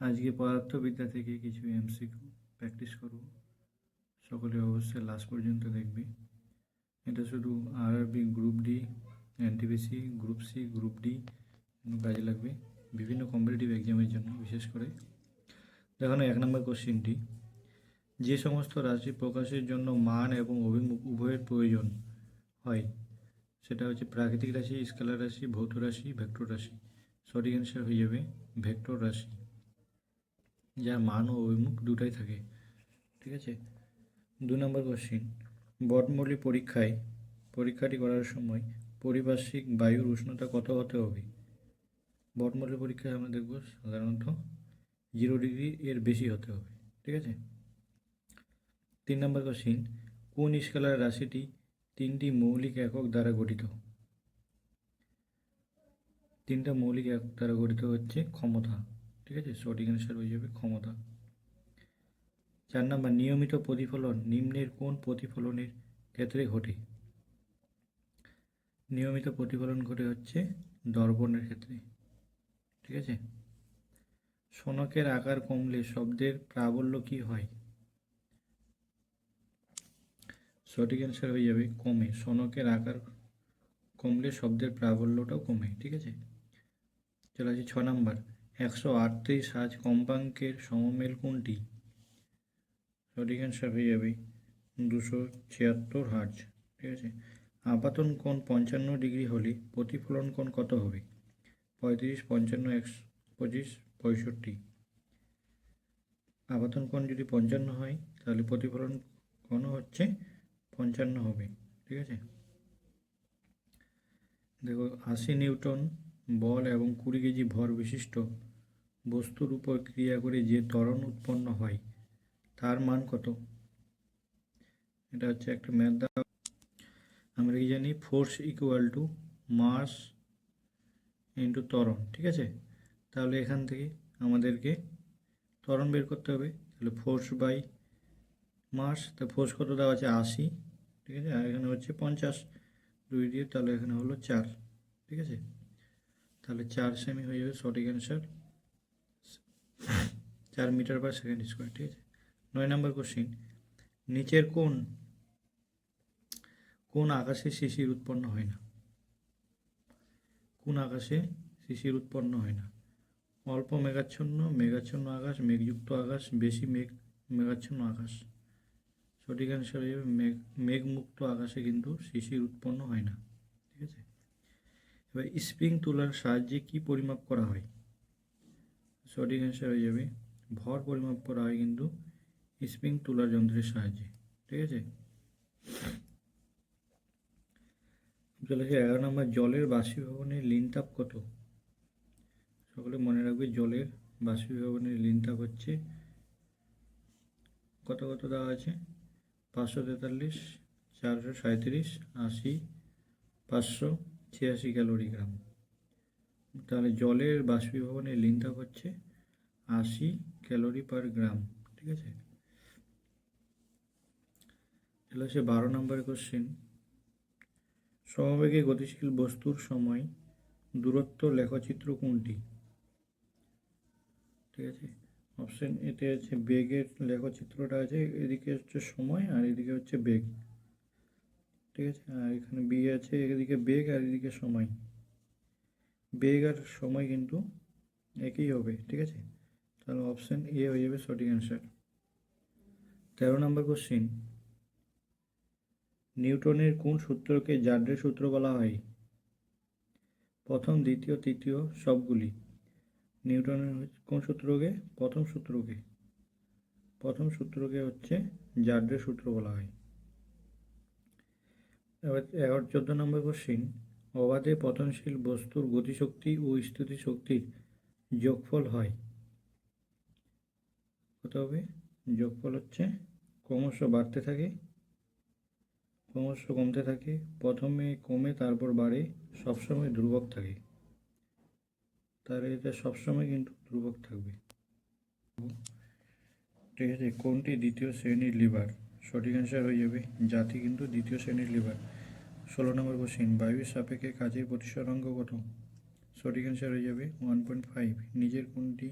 আজকে পদার্থবিদ্যা থেকে কিছু এমসিকিউ প্র্যাকটিস করব। সকলে অবশ্যই লাস্ট পর্যন্ত দেখবে। এটা শুধু RRB group D, NTPC, group C, group D কাজে লাগবে, বিভিন্ন কম্পিটিটিভ এক্সামের জন্য বিশেষ করে। দেখুন 1 নম্বর কোশ্চিনটি, যে সমস্ত রাশি প্রকাশের জন্য মান এবং অভিমুখ উভয়ের প্রয়োজন হয় সেটা হচ্ছে প্রাকৃতিক রাশি, স্কেলার রাশি, ভৌত রাশি, ভেক্টর রাশি। সঠিক অ্যান্সার হয়ে যাবে ভেক্টর রাশি, যার মান ও অভিমুখ দুটাই থাকে। ঠিক আছে। 2 নম্বর কোশ্চিন, বটমূল্য পরীক্ষাটি করার সময় পারিপার্শ্বিক বায়ুর উষ্ণতা কত হতে হবে? বটমূল্য পরীক্ষায় আমরা দেখব সাধারণত 0 ডিগ্রি এর বেশি হতে হবে। ঠিক আছে। 3 নম্বর কোশ্চিন, কোন স্কেলার রাশিটি 3টি মৌলিক একক দ্বারা গঠিত? 3টা মৌলিক একক দ্বারা গঠিত হচ্ছে ক্ষমতা। ঠিক আছে, সঠিক অ্যান্সার হয়ে যাবে ক্ষমতা। 4 নম্বর, নিয়মিত প্রতিফলন নিম্নের কোন প্রতিফলনের ক্ষেত্রে ঘটে? নিয়মিত প্রতিফলন ঘটে হচ্ছে দর্পণের ক্ষেত্রে। ঠিক আছে। শোনকের আকার কমলে শব্দের প্রাবল্য কি হয়? সঠিক অ্যান্সার হয়ে যাবে কমে। শোনকের আকার কমলে শব্দের প্রাবল্যটাও কমে। ঠিক আছে। চলে আসি 6 নম্বর, 138 হার্জ কম্পাঙ্কের সমমেল কোনটি? সঠিক অ্যান্সার হয়ে যাবে 276 হার্জ। ঠিক আছে। আপাতন কোণ 55 ডিগ্রি হলে প্রতিফলন কোণ কত হবে? 35, 55, 125, 65। আপাতন কোণ যদি 55 হয় তাহলে প্রতিফলন কোণও হচ্ছে 55 হবে। ঠিক আছে। দেখো, 80 নিউটন বল এবং 20 কেজি ভর বিশিষ্ট বস্তুর উপর ক্রিয়া করে যে ত্বরণ উৎপন্ন হয় তার মান কত? এটা হচ্ছে একটা ম্যাথ দেওয়া। আমরা কি জানি, force equal to mass into ত্বরণ। ঠিক আছে। তাহলে এখান থেকে আমাদেরকে ত্বরণ বের করতে হবে। তাহলে ফোর্স বাই মাস, তা ফোর্স কত দেওয়া আছে 80। ঠিক আছে। আর এখানে হচ্ছে 50, 2 দিয়ে, তাহলে এখানে হলো 4। ঠিক আছে। তাহলে 4 সেমি হয়ে যাবে সঠিক answer, 4 metre per second square. ঠিক আছে। 9 নম্বর কোশ্চিন, নিচের কোন আকাশে শিশির উৎপন্ন হয় না? কোন আকাশে শিশির উৎপন্ন হয় না? অল্প মেঘাচ্ছন্ন আকাশ, মেঘযুক্ত আকাশ, বেশি মেঘাচ্ছন্ন আকাশ। সঠিক অ্যান্সার হয়ে যাবে মেঘমুক্ত আকাশে কিন্তু শিশির উৎপন্ন হয় না। ঠিক আছে। এবার স্প্রিং তুলার সাহায্যে কি পরিমাপ করা হয়? সঠিক অ্যান্সার হয়ে যাবে ভর পরিমাপ করা হয় কিন্তু স্প্রিং তুলার যন্ত্রের সাহায্যে। ঠিক আছে। চলে আসে 11 নম্বর, জলের বাষ্পীভবনের লিন তাপ কত? সকলে মনে রাখবে, জলের বাষ্পীভবনের লিন তাপ হচ্ছে কত দেওয়া আছে, 543, 437, 80, 586 ক্যালোরিগ্রাম। তাহলে জলের বাষ্পীভবনের লিন তাপ হচ্ছে 80 ক্যালোরি পার গ্রাম। ঠিক আছে। চলে আসে 12 নম্বর কোশ্চেন, সমবেগে গতিশীল বস্তুর সময় দূরত্ব লেখচিত্র কোনটি? ঠিক আছে। অপশন এতে আছে বেগের লেখচিত্রটা আছে, এদিকে হচ্ছে সময় আর এদিকে হচ্ছে বেগ। ঠিক আছে। আর এখানে বি আছে, এদিকে বেগ আর এদিকে সময়। বেগ আর সময় কিন্তু একই হবে। ঠিক আছে। তাহলে অপশন এ হয়ে যাবে সঠিক অ্যান্সার। 13 নম্বর কোশ্চিন, নিউটনের কোন সূত্রকে জাড্রের সূত্র বলা হয়? প্রথম, দ্বিতীয়, তৃতীয়, সবগুলি। নিউটনের কোন সূত্রকে? প্রথম সূত্রকে হচ্ছে জাড্রের সূত্র বলা হয়। এবার 14 নম্বর কোশ্চিন, অবাধে পতনশীল বস্তুর গতিশক্তি ও স্থিতিশক্তির যোগফল হয় কত হবে? যোগফল হচ্ছে ক্রমশ বাড়তে থাকে, ক্রমশ কমতে থাকে, প্রথমে কমে তারপর বাড়ে, সবসময় ধ্রুবক থাকে। তাহলে এটা সবসময় কিন্তু ধ্রুবক থাকবে। ঠিক আছে। কোনটি দ্বিতীয় শ্রেণীর লিভার? সঠিক অ্যান্সার হয়ে যাবে জাতি কিন্তু দ্বিতীয় শ্রেণীর লিভার। 16 নম্বর কোশ্চিন, বায়ুর সাপেক্ষে কাজের প্রতিসরাঙ্ক কত? সঠিক অ্যান্সার হয়ে যাবে 1.5। নিজের কোণটি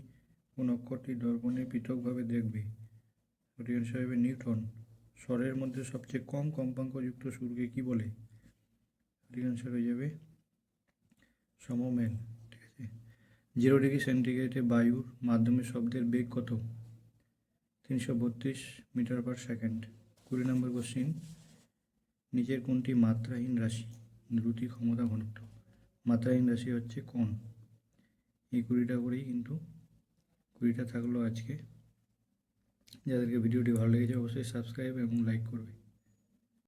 কোন অক্ষরটি দর্পণে পৃথকভাবে দেখবে? সঠিক অ্যান্সার হবে নিউটন। স্বরের মধ্যে সবচেয়ে কম কম্পাঙ্কযুক্ত সুরকে কি বলে? সঠিক অ্যান্সার হয়ে যাবে সমমেল। ঠিক আছে। 0 ডিগ্রি সেন্টিগ্রেডে বায়ুর মাধ্যমে শব্দের বেগ কত? 332 মিটার পার সেকেন্ড। 20 নম্বর কোশ্চিন, নিচের কোনটি মাত্রাহীন রাশি? দ্রুতি, ক্ষমতা, ঘনত্ব। মাত্রাহীন রাশি হচ্ছে কোন? এই 20টা করেই কিন্তু 20টা থাকলো আজকে। যাদেরকে ভিডিওটি ভালো লেগেছে অবশ্যই সাবস্ক্রাইব এবং লাইক করবে।